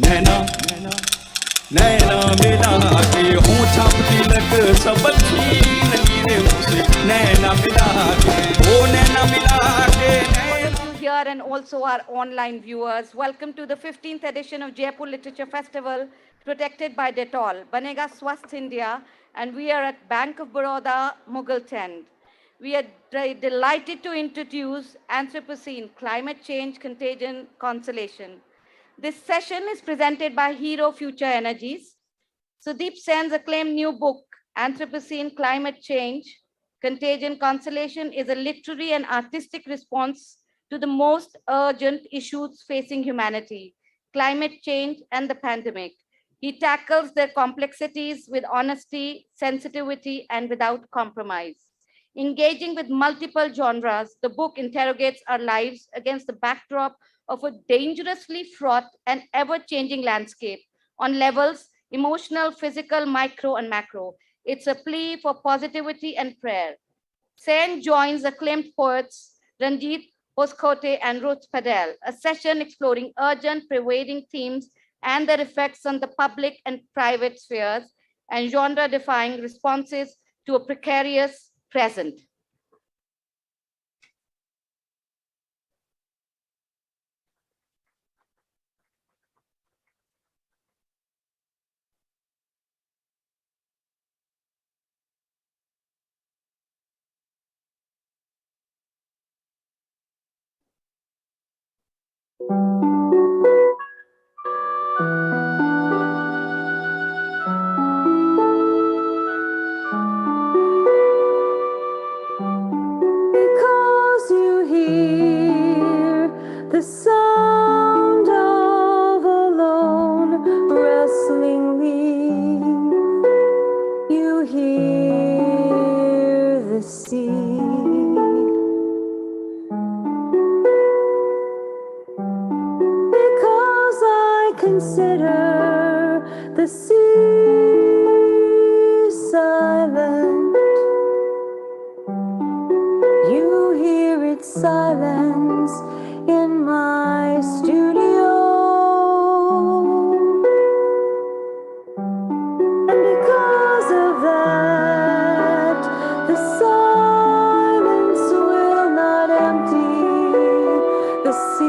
नैना नैना मिला के हों छापती लग सब छीन ली रे मुझसे नैना मिला के ओ नैना मिला के Here and also our online viewers, welcome to the 15th edition of Jaipur Literature Festival, protected by Dettol, Banega Swasth India, and we are at Bank of Baroda, Mughal Tent. We are delighted to introduce Anthropocene, Climate Change, Contagion, Consolation. This session is presented by Hero Future Energies. Sudeep Sen's acclaimed new book, Anthropocene, Climate Change, Contagion, Consolation, is a literary and artistic response to the most urgent issues facing humanity, climate change and the pandemic. He tackles their complexities with honesty, sensitivity, and without compromise. Engaging with multiple genres, the book interrogates our lives against the backdrop of a dangerously fraught and ever-changing landscape on levels emotional, physical, micro, and macro. It's a plea for positivity and prayer. Sen joins acclaimed poets Ranjit Hoskote and Ruth Padel, a session exploring urgent, pervading themes and their effects on the public and private spheres and genre-defying responses to a precarious present. Because you hear the sound of a lone rustling leaf, you hear the sea. Because I consider the sea silent, you hear its silence in my studio. And because of that, the silence will not empty the sea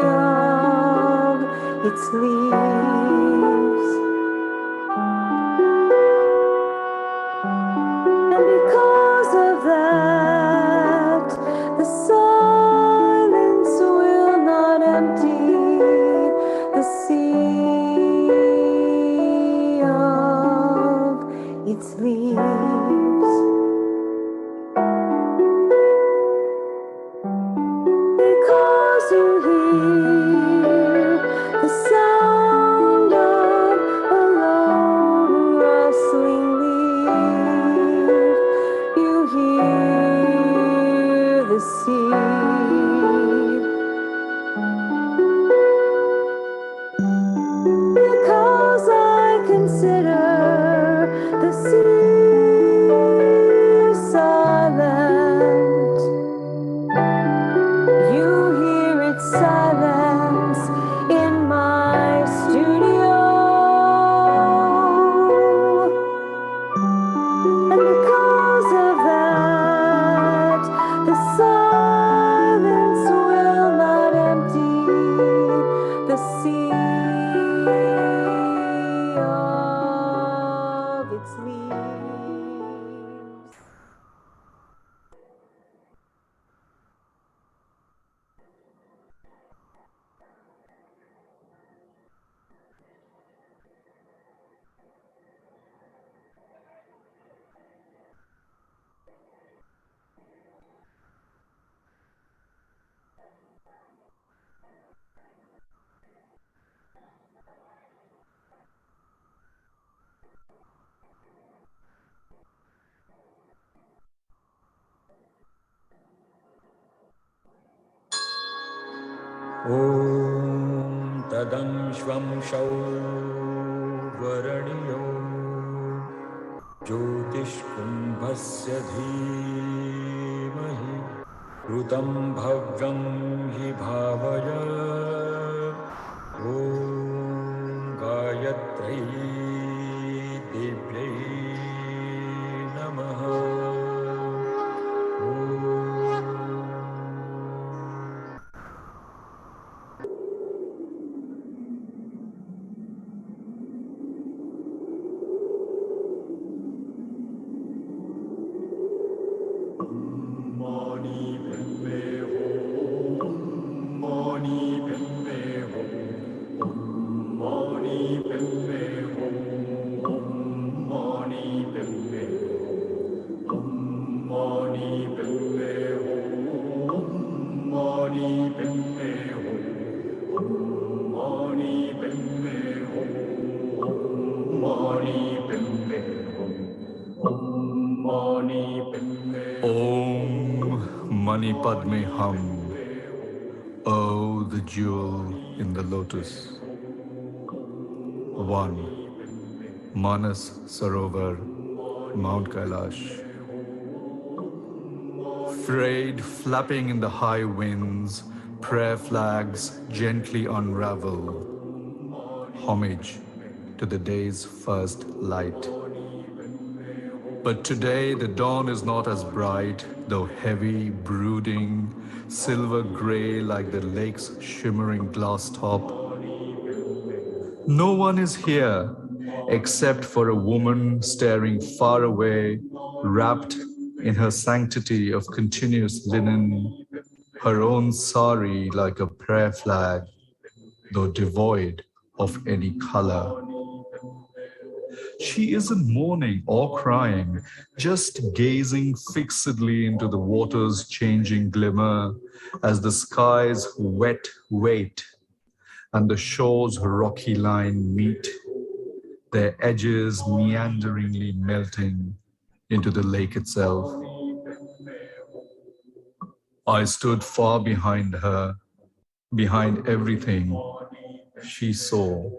of its leaves. And because of that, the silence will not empty the sea of its leaves. Because you hear the sound of a lone rustling leaf, you hear the sea. Because I consider the sea silent, you hear its silence in my studio. And because of that, the silence will not empty the sea of its leaves. ॐ तदंश्वं शौवर्णियो ज्योतिष्कुम्भस्य धीमहि ऋतं भव्यं हि भावय Om Mani Padme Hum. Oh, the jewel in the lotus. 1. Manas Sarovar, Mount Kailash. Frayed, flapping in the high winds, prayer flags gently unravel. Homage to the day's first light. But today the dawn is not as bright, though heavy, brooding, silver gray like the lake's shimmering glass top. No one is here except for a woman staring far away, wrapped in her sanctity of continuous linen, her own sari like a prayer flag, though devoid of any color. She isn't mourning or crying, just gazing fixedly into the water's changing glimmer as the sky's wet weight and the shore's rocky line meet, their edges meanderingly melting into the lake itself. I stood far behind her, behind everything she saw.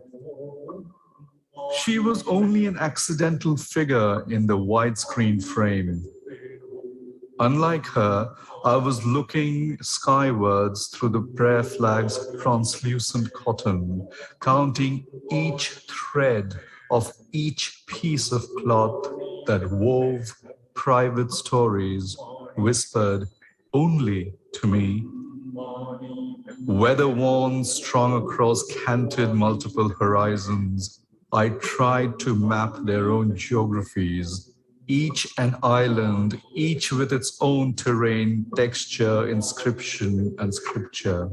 She was only an accidental figure in the widescreen frame. Unlike her, I was looking skywards through the prayer flag's translucent cotton, counting each thread of each piece of cloth that wove private stories whispered only to me. Weather-worn, strung across canted multiple horizons, I tried to map their own geographies, each an island, each with its own terrain, texture, inscription, and scripture.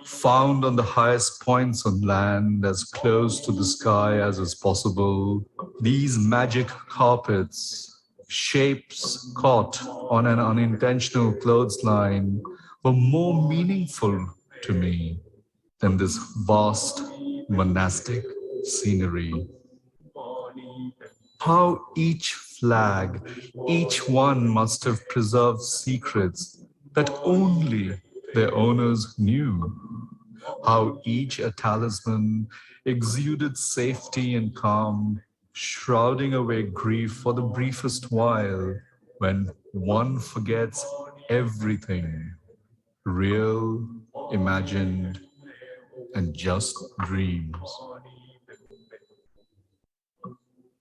Found on the highest points on land, as close to the sky as is possible, these magic carpets, shapes caught on an unintentional clothesline, were more meaningful to me than this vast monastic scenery. How each flag, each one must have preserved secrets that only their owners knew. How each a talisman exuded safety and calm, shrouding away grief for the briefest while when one forgets everything, real, imagined, and just dreams.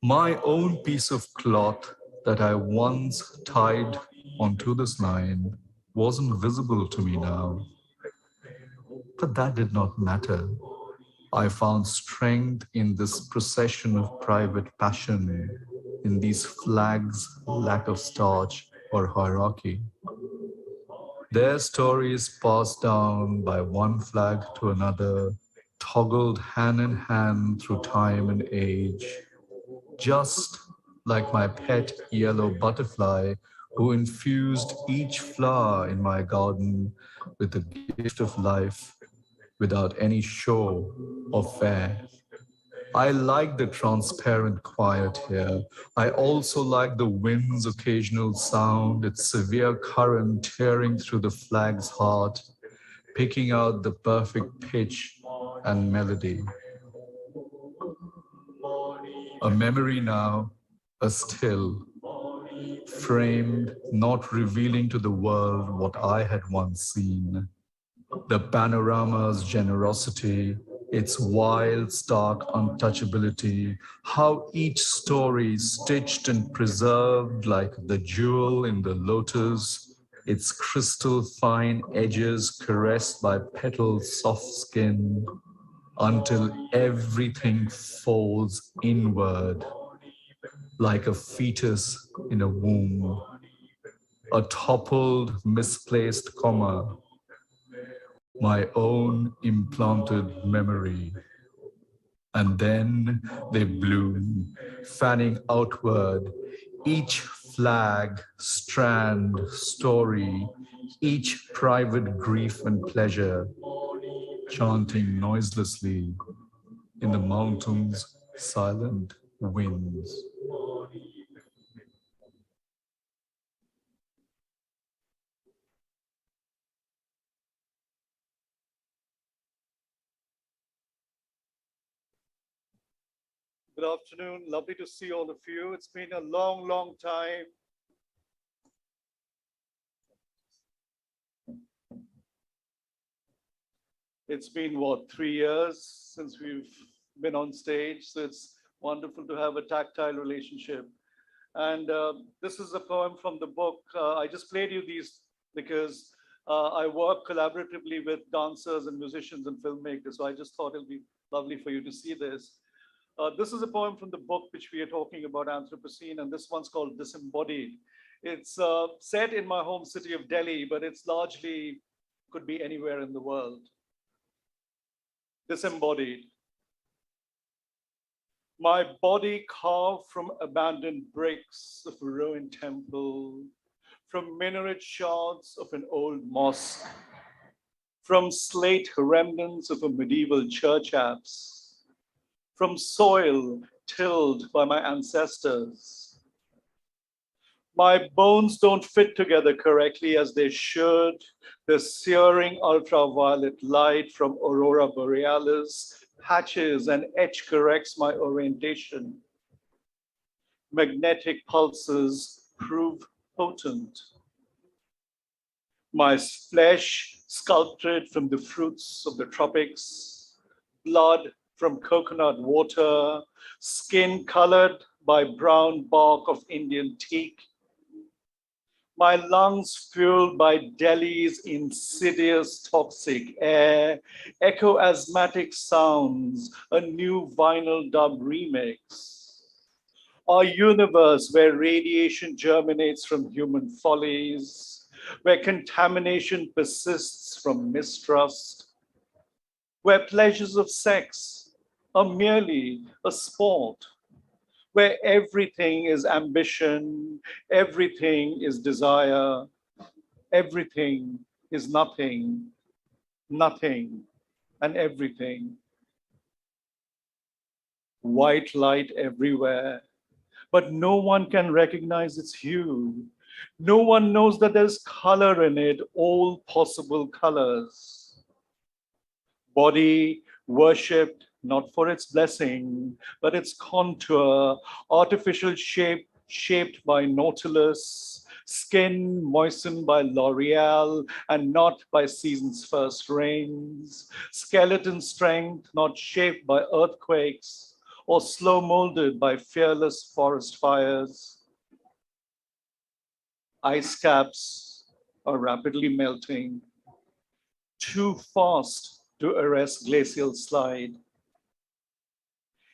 My own piece of cloth that I once tied onto this line wasn't visible to me now. But that did not matter. I found strength in this procession of private passion, in these flags' lack of starch or hierarchy. Their stories passed down by one flag to another, toggled hand in hand through time and age, just like my pet yellow butterfly who infused each flower in my garden with the gift of life without any show or fare. I like the transparent quiet here. I also like the wind's occasional sound, its severe current tearing through the flag's heart, picking out the perfect pitch and melody. A memory now, a still, framed, not revealing to the world what I had once seen. The panorama's generosity, its wild, stark untouchability, how each story stitched and preserved like the jewel in the lotus, its crystal fine edges caressed by petal's soft skin, until everything folds inward like a fetus in a womb, a toppled, misplaced comma, my own implanted memory. And then they bloom, fanning outward, each flag, strand, story, each private grief and pleasure, chanting noiselessly in the mountains' silent winds. Good afternoon. Lovely to see all of you. It's been a long, long time. It's been, what, 3 years since we've been on stage. So it's wonderful to have a tactile relationship. And this is a poem from the book. I just played you these because I work collaboratively with dancers and musicians and filmmakers. So I just thought it'll be lovely for you to see this. This is a poem from the book which we are talking about, Anthropocene, and this one's called Disembodied. It's set in my home city of Delhi, but it's largely could be anywhere in the world. Disembodied. My body carved from abandoned bricks of a ruined temple, from minaret shards of an old mosque, from slate remnants of a medieval church apse, from soil tilled by my ancestors. My bones don't fit together correctly as they should. The searing ultraviolet light from aurora borealis patches and etch corrects my orientation. Magnetic pulses prove potent. My flesh sculpted from the fruits of the tropics, blood from coconut water, skin colored by brown bark of Indian teak. My lungs fueled by Delhi's insidious toxic air, echo asthmatic sounds, a new vinyl dub remix. Our universe where radiation germinates from human follies, where contamination persists from mistrust, where pleasures of sex are merely a sport, where everything is ambition, everything is desire, everything is nothing, nothing, and everything. White light everywhere, but no one can recognize its hue. No one knows that there's color in it, all possible colors. Body worshipped not for its blessing, but its contour, artificial shape shaped by Nautilus, skin moistened by L'Oreal and not by season's first rains, skeleton strength not shaped by earthquakes or slow molded by fearless forest fires. Ice caps are rapidly melting, too fast to arrest glacial slide.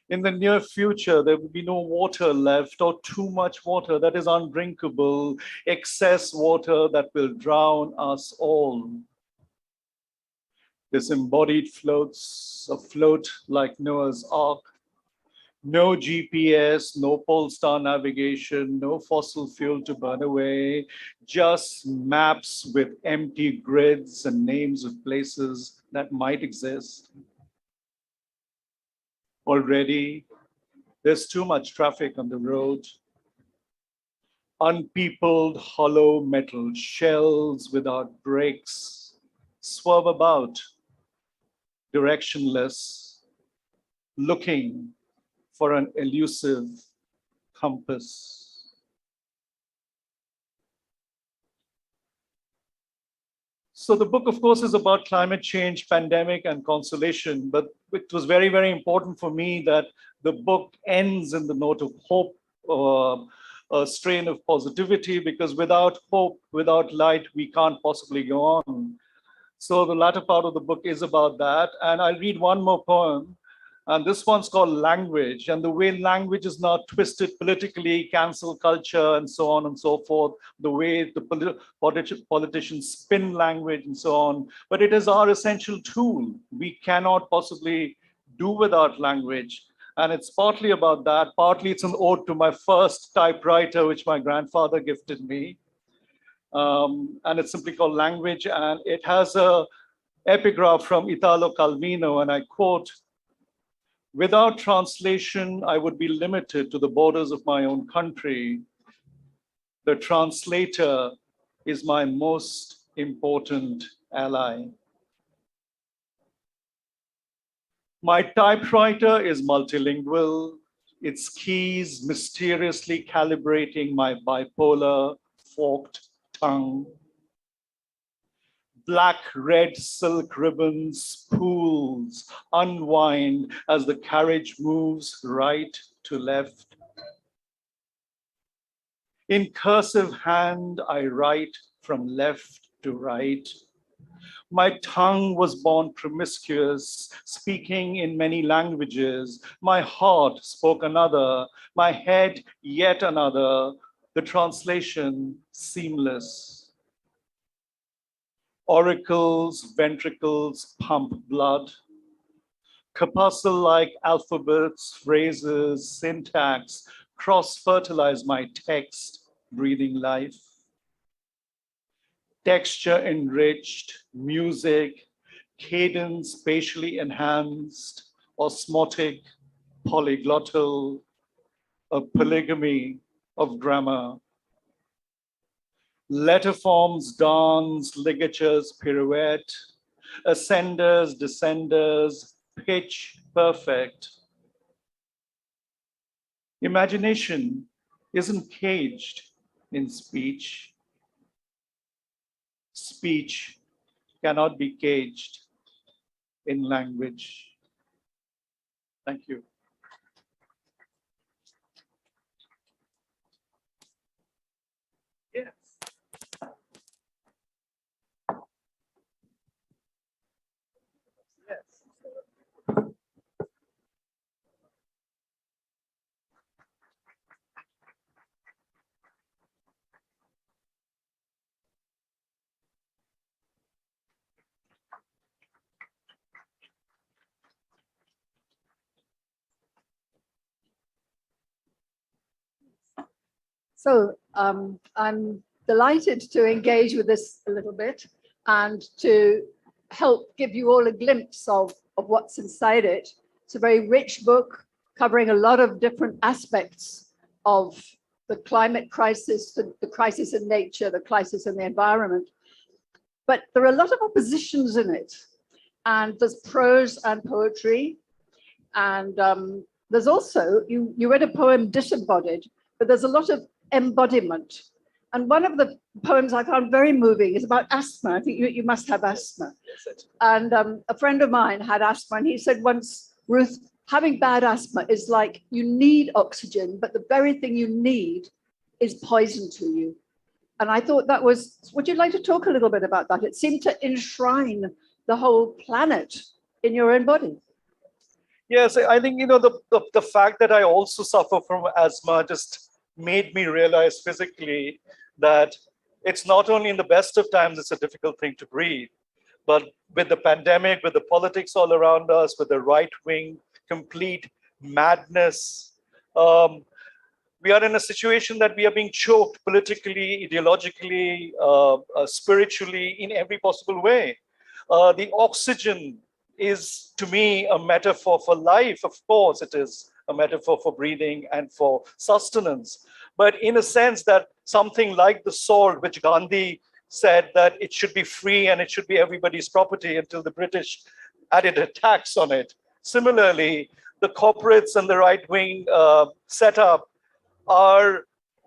In the near future, there will be no water left or too much water that is undrinkable, excess water that will drown us all. Disembodied floats afloat like Noah's Ark. No GPS, no pole star navigation, no fossil fuel to burn away, just maps with empty grids and names of places that might exist. Already, there's too much traffic on the road. Unpeopled hollow metal shells without brakes swerve about, directionless, looking for an elusive compass. So the book, of course, is about climate change, pandemic, and consolation, but it was very, very important for me that the book ends in the note of hope, a strain of positivity, because without hope, without light, we can't possibly go on. So the latter part of the book is about that. And I'll read one more poem. And this one's called language. And the way language is now twisted politically, cancel culture, and so on and so forth, the way the politicians spin language and so on. But it is our essential tool. We cannot possibly do without language. And it's partly about that. Partly it's an ode to my first typewriter, which my grandfather gifted me. And it's simply called Language. And it has a epigraph from Italo Calvino, and I quote, "Without translation, I would be limited to the borders of my own country. The translator is my most important ally." My typewriter is multilingual, its keys mysteriously calibrating my bipolar, forked tongue. Black red silk ribbons spools unwind as the carriage moves right to left. In cursive hand, I write from left to right. My tongue was born promiscuous, speaking in many languages. My heart spoke another, my head yet another, the translation seamless. Oracles, ventricles pump blood. Corpuscle-like alphabets, phrases, syntax cross-fertilize my text, breathing life. Texture enriched, music, cadence spatially enhanced, osmotic, polyglottal, a polygamy of grammar. Letter forms dance, ligatures pirouette, ascenders, descenders, pitch perfect. Imagination isn't caged in speech. Speech cannot be caged in language. Thank you. Yes. Yes. So I'm delighted to engage with this a little bit and to help give you all a glimpse of what's inside it. It's a very rich book covering a lot of different aspects of the climate crisis, the crisis in nature, the crisis in the environment. But there are a lot of oppositions in it. And there's prose and poetry. And there's also, you read a poem, Disembodied, but there's a lot of embodiment. And one of the poems I found very moving is about asthma. I think you must have asthma. And a friend of mine had asthma, and he said once, Ruth, having bad asthma is like you need oxygen, but the very thing you need is poison to you. And I thought that was, would you like to talk a little bit about that? It seemed to enshrine the whole planet in your own body. Yes, I think, the fact that I also suffer from asthma just made me realize physically that it's not only in the best of times, it's a difficult thing to breathe, but with the pandemic, with the politics all around us, with the right wing, complete madness, we are in a situation that we are being choked politically, ideologically, spiritually, in every possible way. The oxygen is, to me, a metaphor for life. Of course, it is a metaphor for breathing and for sustenance. But in a sense that something like the sword, which Gandhi said that it should be free and it should be everybody's property until the British added a tax on it. Similarly, the corporates and the right-wing setup are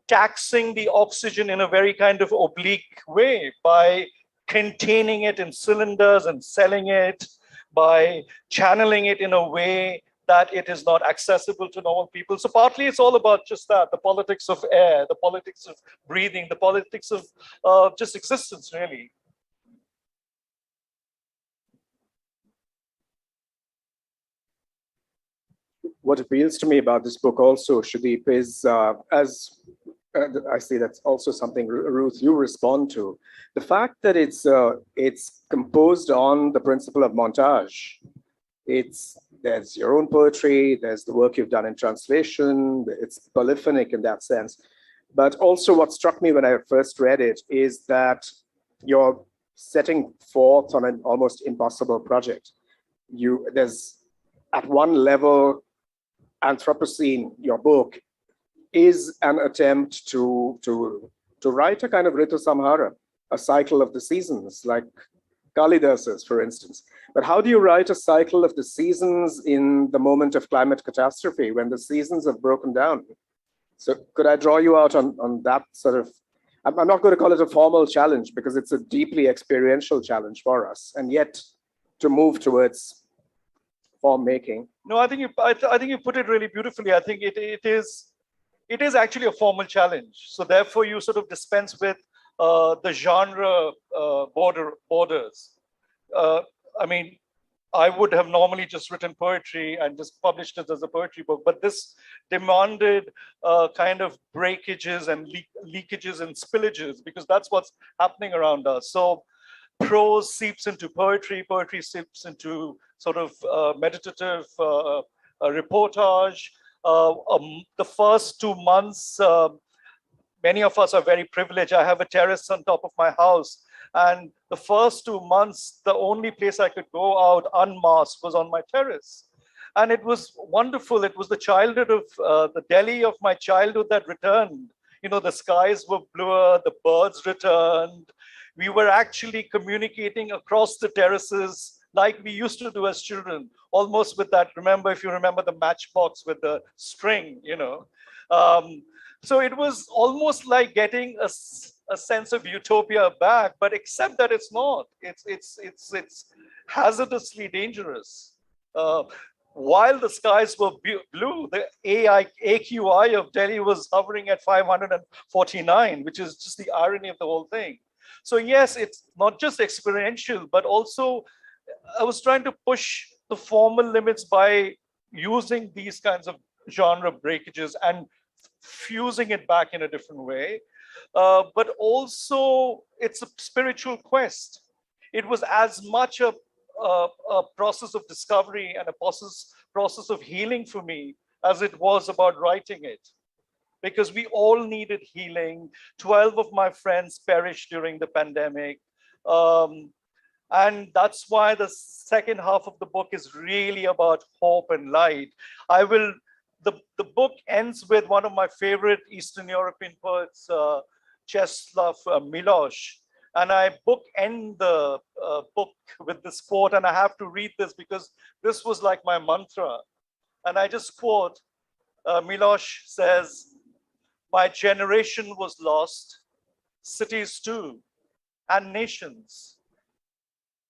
taxing the oxygen in a very kind of oblique way by containing it in cylinders and selling it, by channeling it in a way that it is not accessible to normal people. So partly it's all about just that, the politics of air, the politics of breathing, the politics of just existence, really. what appeals to me about this book also, Sudeep, is I see that's also something, Ruth, you respond to. The fact that it's composed on the principle of montage. There's your own poetry, there's the work you've done in translation, it's polyphonic in that sense. But also what struck me when I first read it is that you're setting forth on an almost impossible project. There's at one level, Anthropocene, your book, is an attempt to write a kind of Ritu Samhara, a cycle of the seasons, like Kalidasa's, for instance. But how do you write a cycle of the seasons in the moment of climate catastrophe when the seasons have broken down? So could I draw you out on that sort of, I'm not going to call it a formal challenge because it's a deeply experiential challenge for us, and yet to move towards form making. No, I think you put it really beautifully. I think it is actually a formal challenge. So therefore you sort of dispense with the genre borders. I mean, I would have normally just written poetry and just published it as a poetry book, but this demanded kind of breakages and leakages and spillages, because that's what's happening around us. So prose seeps into poetry, poetry seeps into sort of meditative reportage. The first 2 months, many of us are very privileged. I have a terrace on top of my house. And the first 2 months, the only place I could go out unmasked was on my terrace. And it was wonderful. It was the childhood of the Delhi of my childhood that returned. You know, the skies were bluer, the birds returned. We were actually communicating across the terraces like we used to do as children, almost with that, remember, if you remember the matchbox with the string, you know. So it was almost like getting a sense of utopia back, but except that it's not. It's hazardously dangerous. While the skies were blue, the AQI of Delhi was hovering at 549, which is just the irony of the whole thing. So yes, it's not just experiential, but also I was trying to push the formal limits by using these kinds of genre breakages and fusing it back in a different way. But also it's a spiritual quest. It was as much a process of discovery and a process of healing for me as it was about writing it. Because we all needed healing. 12 of my friends perished during the pandemic. And that's why the second half of the book is really about hope and light. The book ends with one of my favorite Eastern European poets, Czeslaw Milosz. And I bookend the book with this quote, and I have to read this because this was like my mantra. And I just quote, Milosz says, "My generation was lost, cities too, and nations.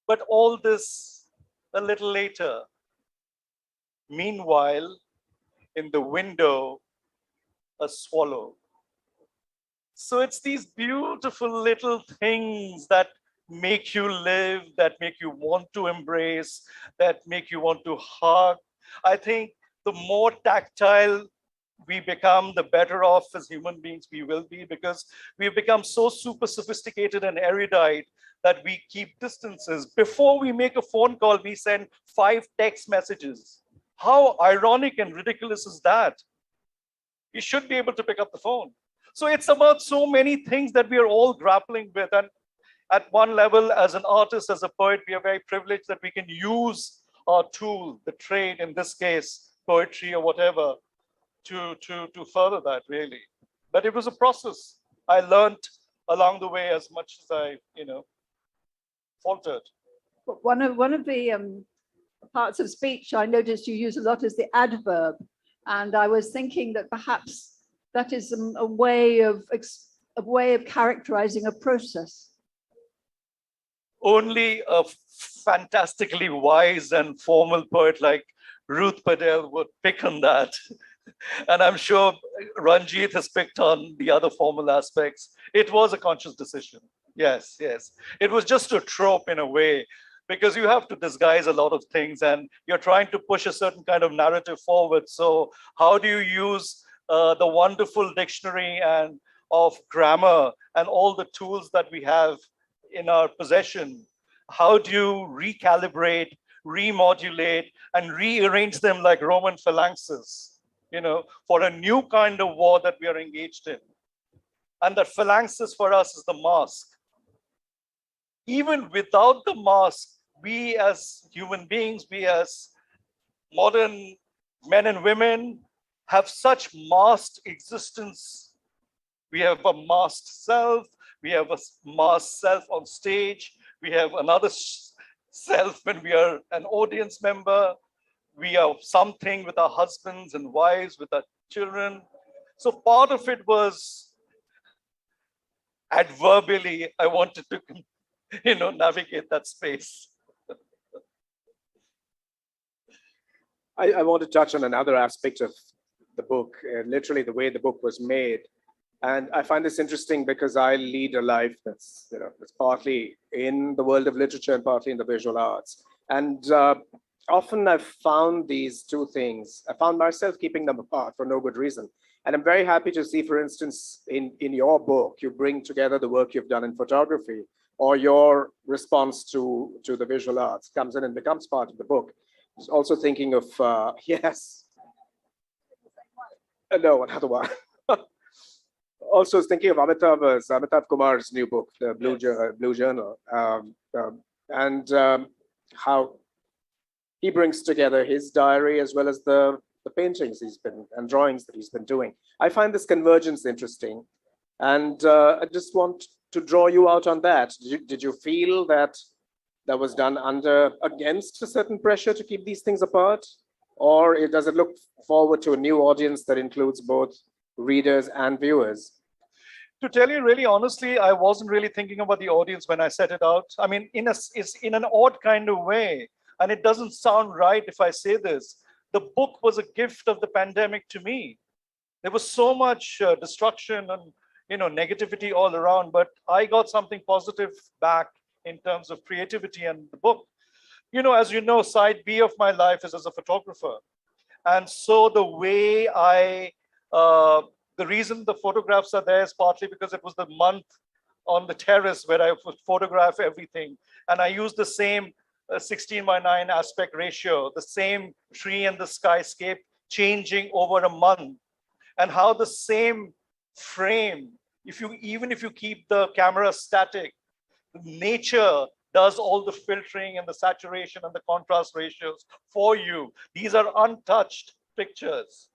But all this a little later. Meanwhile, in the window, a swallow." So it's these beautiful little things that make you live, that make you want to embrace, that make you want to hug. I think the more tactile we become, the better off as human beings we will be, because we've become so super sophisticated and erudite that we keep distances. Before we make a phone call, we send 5 text messages. How ironic and ridiculous is that? You should be able to pick up the phone. So it's about so many things that we are all grappling with. And at one level, as an artist, as a poet, we are very privileged that we can use our tool, the trade, in this case, poetry or whatever, to further that, really. But it was a process. I learned along the way as much as I, faltered. One of the parts of speech I noticed you use a lot is the adverb. And I was thinking that perhaps that is a way of characterizing a process. Only a fantastically wise and formal poet like Ruth Padel would pick on that. And I'm sure Ranjit has picked on the other formal aspects. It was a conscious decision. Yes, yes. It was just a trope in a way. because you have to disguise a lot of things and you're trying to push a certain kind of narrative forward. So how do you use the wonderful dictionary and of grammar and all the tools that we have in our possession? How do you recalibrate, remodulate, and rearrange them like Roman phalanxes, for a new kind of war that we are engaged in? And that phalanxes for us is the mask. Even without the mask, we as human beings, we as modern men and women have such masked existence. We have a masked self, we have a masked self on stage, we have another self when we are an audience member, we are something with our husbands and wives, with our children. So part of it was adverbially, I wanted to navigate that space. I want to touch on another aspect of the book, literally the way the book was made. And I find this interesting because I lead a life that's, that's partly in the world of literature and partly in the visual arts. And often I've found these two things, I found myself keeping them apart for no good reason. And I'm very happy to see, for instance, in your book, you bring together the work you've done in photography, or your response to the visual arts comes in and becomes part of the book. I was also thinking of, yes. No, another one. Also was thinking of Amitav Kumar's new book, The Blue Journal, and how he brings together his diary as well as the paintings and drawings that he's been doing. I find this convergence interesting, and I just want to draw you out on that. Did you feel that was done against a certain pressure to keep these things apart, or does it look forward to a new audience that includes both readers and viewers? To tell you really honestly, I wasn't really thinking about the audience when I set it out. I mean, it's in an odd kind of way, and it doesn't sound right if I say this. The book was a gift of the pandemic to me. There was so much destruction and negativity all around, but I got something positive back in terms of creativity and the book. As you know, side B of my life is as a photographer. And so the way the reason the photographs are there is partly because it was the month on the terrace where I would photograph everything. And I used the same 16:9 aspect ratio, the same tree and the skyscape changing over a month. And how the same frame, even if you keep the camera static, nature does all the filtering and the saturation and the contrast ratios for you. These are untouched pictures.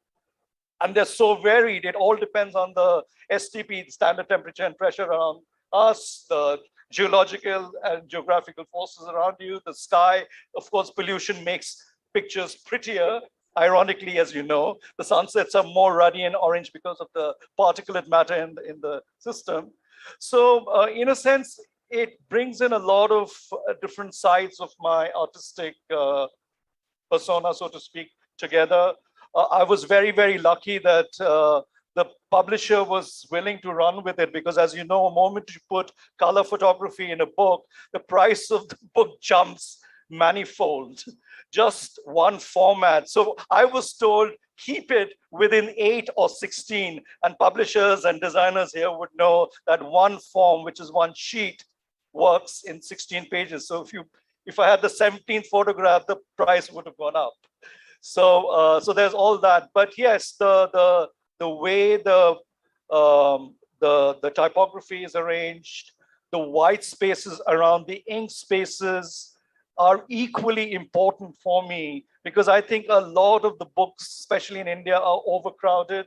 And they're so varied. It all depends on the STP, standard temperature and pressure around us, the geological and geographical forces around you, the sky. Of course, pollution makes pictures prettier. Ironically, as you know, the sunsets are more ruddy and orange because of the particulate matter in the system. So in a sense, it brings in a lot of different sides of my artistic persona, so to speak, together. I was very, very lucky that the publisher was willing to run with it, because as you know, a moment you put color photography in a book, the price of the book jumps manifold. Just one format. So I was told, keep it within 8 or 16, and publishers and designers here would know that one form, which is one sheet, works in 16 pages. So if I had the 17th photograph, the price would have gone up. So so there's all that. But yes, the way the typography is arranged, the white spaces around the ink spaces are equally important for me, because I think a lot of the books, especially in India, are overcrowded.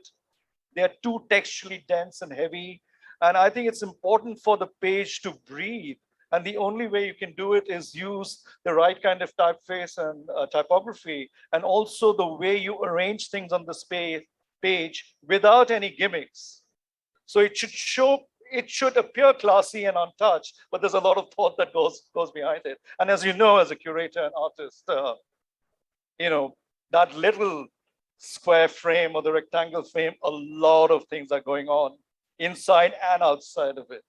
They're too textually dense and heavy. And I think it's important for the page to breathe. And the only way you can do it is use the right kind of typeface and typography, and also the way you arrange things on the page without any gimmicks. So it should appear classy and untouched, but there's a lot of thought that goes behind it. And as you know, as a curator and artist, that little square frame or the rectangle frame, a lot of things are going on inside and outside of it.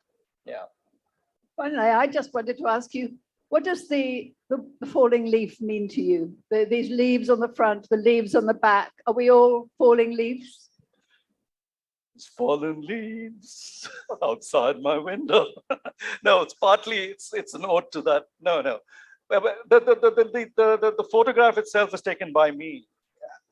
Yeah. Finally, I just wanted to ask you, What does the falling leaf mean to you? These leaves on the front, the leaves on the back, are we all falling leaves? It's fallen leaves outside my window. No, it's partly, it's an ode to that. No. The photograph itself was taken by me.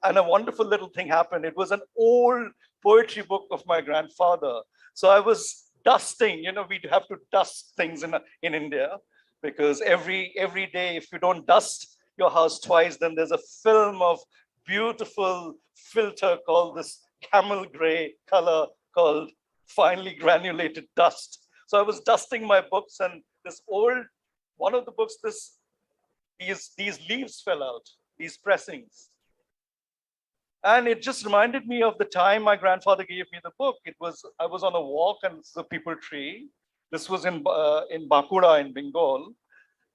And a wonderful little thing happened. It was an old poetry book of my grandfather. So I was dusting, we'd have to dust things in India, because every day, if you don't dust your house twice, then there's a film of beautiful filter called this camel gray color called finely granulated dust. So I was dusting my books, and one of the books, these leaves fell out, these pressings. And it just reminded me of the time my grandfather gave me the book. I was on a walk, and it's a people tree. This was in Bankura in Bengal.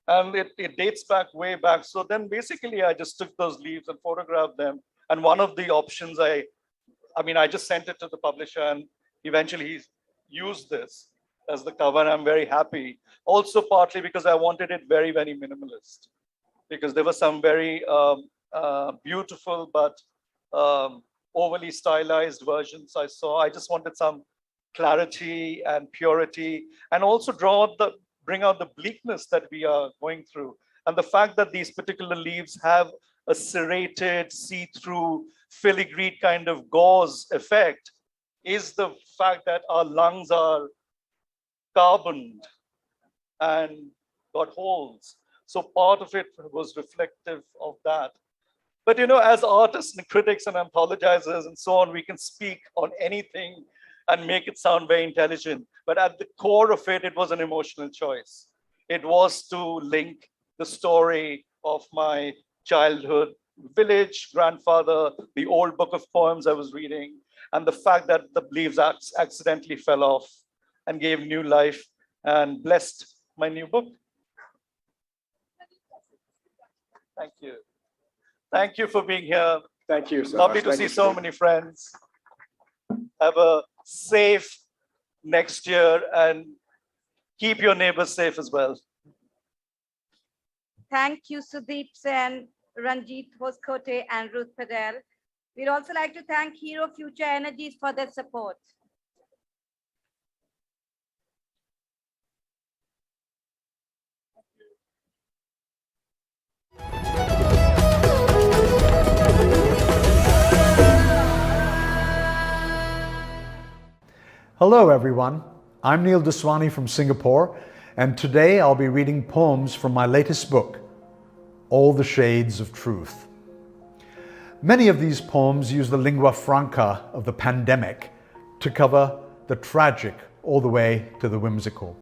And it dates back way back. So then basically I just took those leaves and photographed them. And one of the options, I just sent it to the publisher, and eventually he used this as the cover. And I'm very happy. Also partly because I wanted it very, very minimalist, because there were some very beautiful but overly stylized versions I saw. I just wanted some clarity and purity, and also bring out the bleakness that we are going through. And the fact that these particular leaves have a serrated, see-through, filigreed kind of gauze effect is the fact that our lungs are carboned and got holes. So part of it was reflective of that. But as artists and critics and anthologizers and so on, we can speak on anything and make it sound very intelligent. But at the core of it, it was an emotional choice. It was to link the story of my childhood village, grandfather, the old book of poems I was reading, and the fact that the leaves accidentally fell off and gave new life and blessed my new book. Thank you. Thank you for being here. Thank you so Lovely much. to Thank see you, so Sudeep. many friends. Have a safe next year, and keep your neighbors safe as well. Thank you, Sudeep Sen, Ranjit Hoskote, and Ruth Padel. We'd also like to thank Hero Future Energies for their support. Hello everyone, I'm Neil Daswani from Singapore, and today I'll be reading poems from my latest book, All the Shades of Truth. Many of these poems use the lingua franca of the pandemic to cover the tragic all the way to the whimsical.